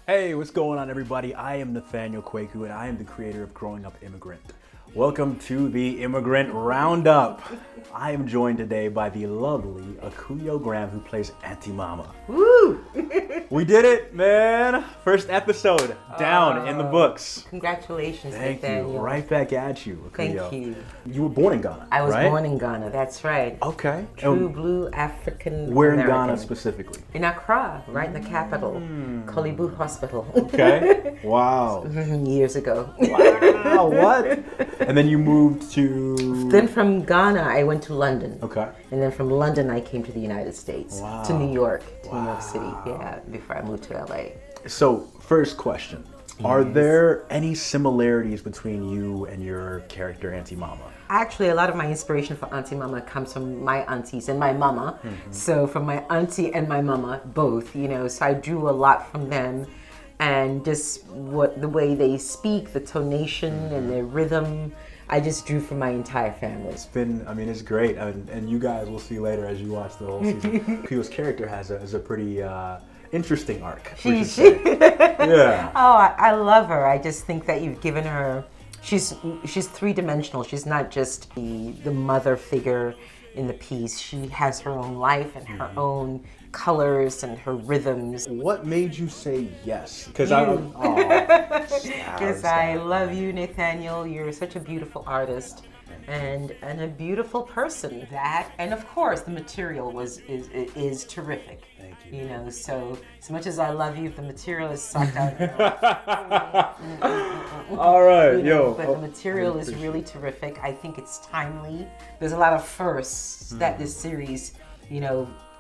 Hey, what's going on, everybody? I am Nathaniel Kwaku, and I am the creator of Growing Up Immigrant. Welcome to the Immigrant Roundup. I am joined today by the lovely Akuyoe, who plays Aunty Mama. Woo! We did it, man! First episode down in the books. Congratulations, Thank Nathaniel. you. Right back at you, Akuyoe. Thank you. You were born in Ghana, I was right? born in Ghana, that's right. Okay. True blue African Where in American. Ghana specifically? In Accra, right in the capital. Kolibu Hospital. Okay. Wow. Years ago. Wow, what? And then you moved to... Then from Ghana, I went to London. Okay. And then from London, I came to the United States. Wow. To New York. To New York City, yeah, before I moved to LA. So, first question. Are there any similarities between you and your character, Aunty Mama? Actually, a lot of my inspiration for Aunty Mama comes from my aunties and my mama. So from my auntie and my mama, both, so I drew a lot from them. And just the way they speak, the tonation and their rhythm, I just drew from my entire family. It's great. And you guys will see later as you watch the whole season. Akuyoe's character has a pretty interesting arc. Yeah. Oh, I love her. I just think that you've given her, she's three-dimensional. She's not just the mother figure in the piece. She has her own life and her own colors and her rhythms. What made you say yes? Because I love you, Nathaniel. You're such a beautiful artist and a beautiful person. That, and of course the material is terrific. Thank you. So as much as I love you, if the material is sucked out. All right, But the material is really terrific. I think it's timely. There's a lot of firsts that this series,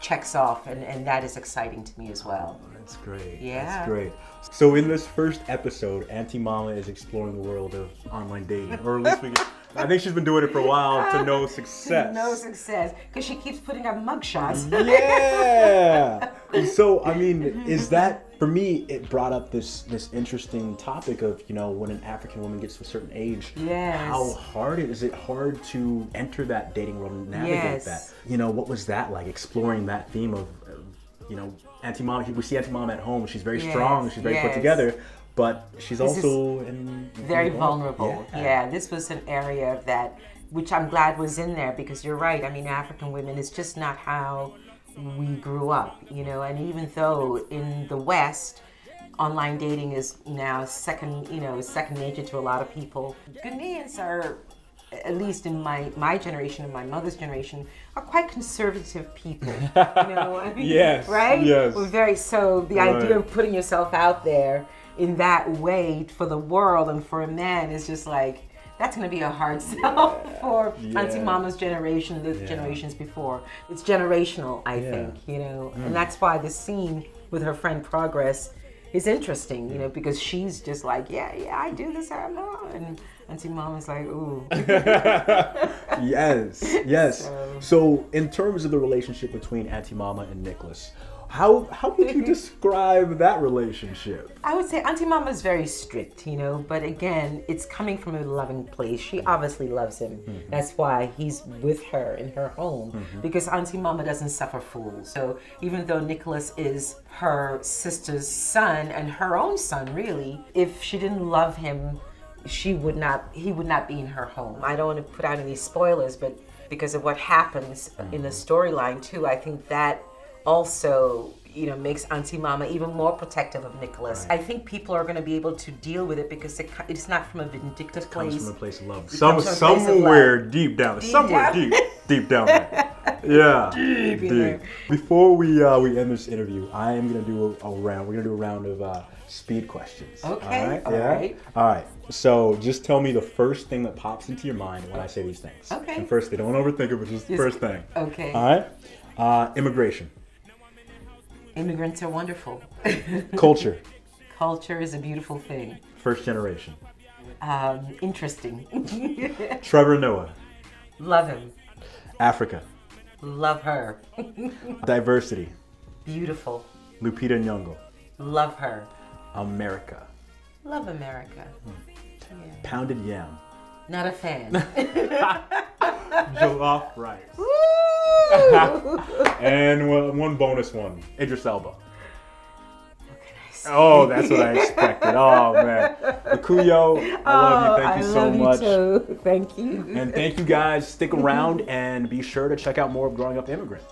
checks off, and that is exciting to me as well. That's great. Yeah. That's great. So in this first episode, Aunty Mama is exploring the world of online dating, or at least I think she's been doing it for a while to no success. No success, because she keeps putting up mugshots. Yeah. So is that, for me, it brought up this interesting topic of when an African woman gets to a certain age, how hard is it hard to enter that dating world and navigate that? What was that like, exploring that theme of Aunty Mama? We see Aunty Mama at home. She's very strong. She's very put together. But she's also very vulnerable. Yeah, this was an area which I'm glad was in there, because you're right. African women, it's just not how we grew up, and even though in the West, online dating is now second nature to a lot of people. Ghanaians are, at least in my generation and my mother's generation, are quite conservative people. Yes. Right? Yes. We're the idea of putting yourself out there in that way for the world and for a man is just like, that's going to be a hard sell for Aunty Mama's generation, the generations before. It's generational, I think, and that's why the scene with her friend Progress is interesting, because she's just like, I do this, and Aunty Mama's like, ooh. Yes. So in terms of the relationship between Aunty Mama and Nicholas, how would you describe that relationship? I would say Aunty Mama is very strict, but again, it's coming from a loving place. She obviously loves him. That's why he's with her in her home, because Aunty Mama doesn't suffer fools. So even though Nicholas is her sister's son and her own son, really, if she didn't love him, he would not be in her home. I don't want to put out any spoilers, but because of what happens in the storyline too, I think that also, makes Aunty Mama even more protective of Nicholas. Right. I think people are going to be able to deal with it because it's not from a vindictive place. It comes from a place of love. Somewhere deep down there. Yeah. Deep. Before we end this interview, I am going to do a round. We're going to do a round of speed questions. Okay. All right. So just tell me the first thing that pops into your mind when I say these things. Okay. And first, don't overthink it, but just the first thing. Okay. All right. Immigration. Immigrants are wonderful. Culture. Culture is a beautiful thing. First generation. Interesting. Trevor Noah. Love him. Africa. Love her. Diversity. Beautiful. Lupita Nyong'o. Love her. America. Love America. Yeah. Pounded yam. Not a fan. Jollof rice. And one bonus one. Idris Elba. What can I Yes. Oh, that's what I expected. Oh man, Akuyoe, I love you. Thank you so much. Too. Thank you. And thank you guys. Stick around and be sure to check out more of Growing Up Immigrant.